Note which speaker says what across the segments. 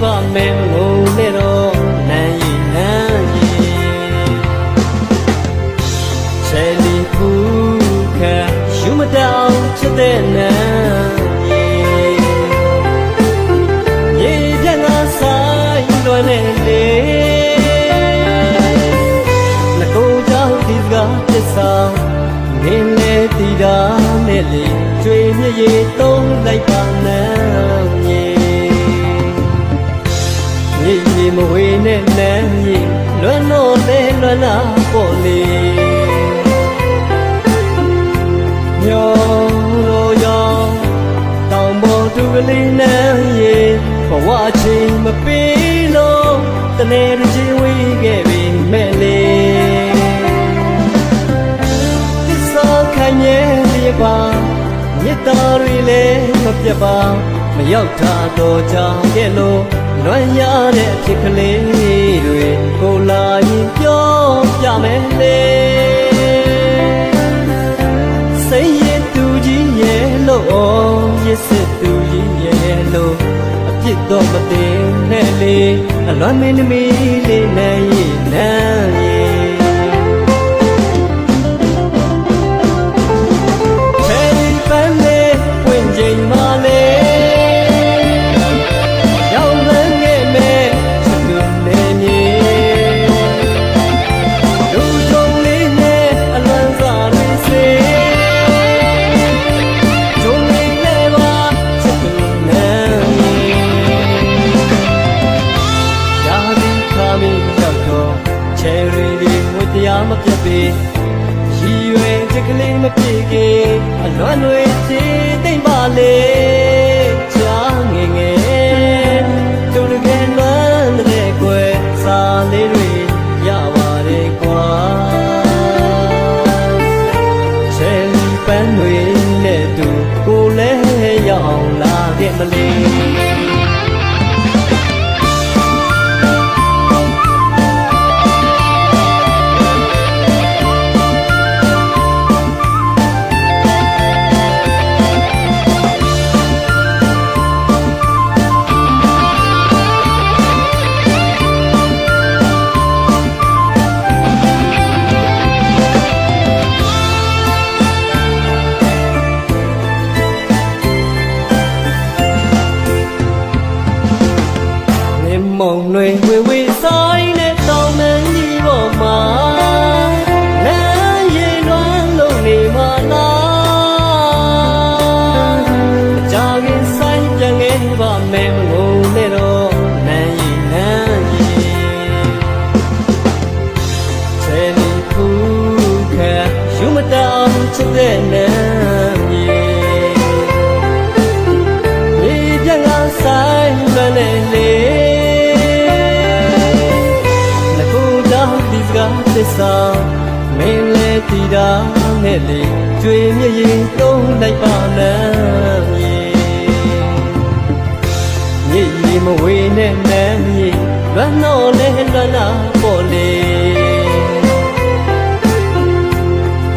Speaker 1: ပါမယ်ငုံနဲ့တော့နန်းရည်နန်းရည်ချယ်လီဖူးခံယူမတောင်ချစ်တဲ့နန်းရည်ရေပြတ်ငါဆိုင်လွယ်နေလေငကိုကြောင့်ဒီစကားပစ္စာမင်းလေတီတာနဲ့လေကျွေမြည်ရသုံးလိုက်ပါနန်းရည်မြေမဝေနဲ့နန်းရည်လွမ်းတော့လေလွမ်းလာပေါ်လေညောလို့ရောတောင်ပေါ်သူကလေးနန်းရည်ဘဝချင်းမပေးလို့တနေ့တစ်ချိန်ဝေးခဲ့ပြီမဲ့လေသစ္စာခံရဲ့ဒီပါမြတ်တော်တွေလည်းမပြတ်ပါမရောက်တာတော့ကြောင်ရဲ့လို့လွမ်းရတဲ့အဖြစ်ကလေးတွေကိုလာရင်ပြောပြမယ်လေစိတ်ရသူကြီးရဲ့လို့ရစ်စစ်သူကြီးရဲ့လို့အပြစ်တော့မတင်နဲ့လေအလွမ်းမင်းသမီးလေးနဲ့ရဲ့နန်းရဲ့တရားမပြတ်ပေရည်ရွယ်ချက်ကလေးမပြေကေအလွမ်းတွေချေသိမ့်ပါလေချာငယ်ငယ်တို့တကယ်လွမ်းတဲ့ကွယ်စာလေးတွေရပါတယ်ကွာချယ်လီပန်းတွေနဲ့တူကိုလဲရောက်လာခဲ့မလေးမုံတွေဝေဝေဆိုင်နဲ့တောင်မန်းကြီးပေါ်မှာလမ်းရည်လွမ်းလို့နေမှာလားအကြခင်ဆိုင်ပြန်ခဲ့ပါမယ်ငုံနဲ့တော့နန်းရည်နန်းရည်ချယ်လီဖူးခံယူမတောင်ချစ်တဲ့နန်းရည်မြေပြတ်ငါဆိုင်လွမ်းနေလေသစ္စာမင်းလေတီတာနဲ့လေကျွေမြည်ရင်သုံးလိုက်ပါနန်းရည်ရည်မဝေနဲ့နန်းရည်လွမ်းတော့လေလွမ်းလာပေါ်လေ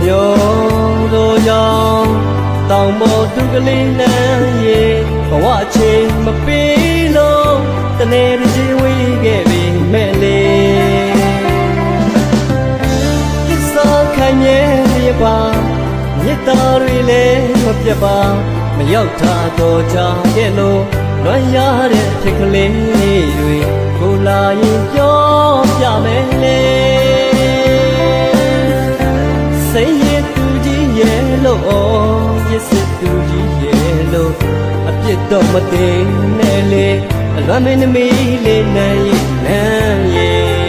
Speaker 1: ရောတို့ရောတောင်ပေါ်သူကလေးနန်းရည်ဘဝချင်းမပေးလို့တနေ့တစ်ချိန်ဝေးခဲ့ပြီမဲ့လေခံရဲ့ဒီပါမြတ်တော်တွေလည်းမပြတ်ပါမရောက်တာတော့ကြောင်ရဲ့လို့လွမ်းရတဲ့ဖြစ်ကလေးတွေကိုလာရင်ပြောပြမယ်လေစိတ်ရသူကြီးရဲ့လို့ရစ်စစ်သူကြီးရဲ့လို့အပြစ်တော့မတင်နဲ့လေအလွမ်းမင်းသမီးလေးနဲ့နန်းရဲ့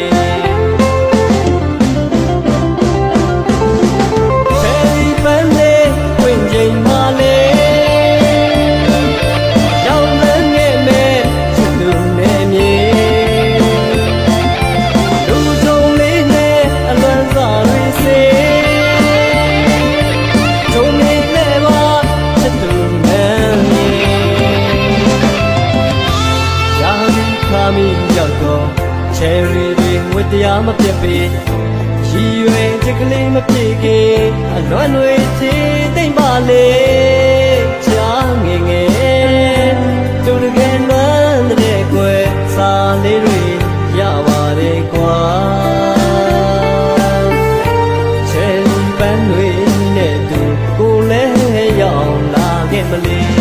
Speaker 1: ချယ်ရီတွေဝတ်တရားမပြတ်ပေရည်ရွယ်ချက်ကလေးမပြေကေအလွမ်းတွေချေသိမ့်ပါလေချာငယ်ငယ်တို့တကယ်လွမ်းတဲ့ကွယ် မလေး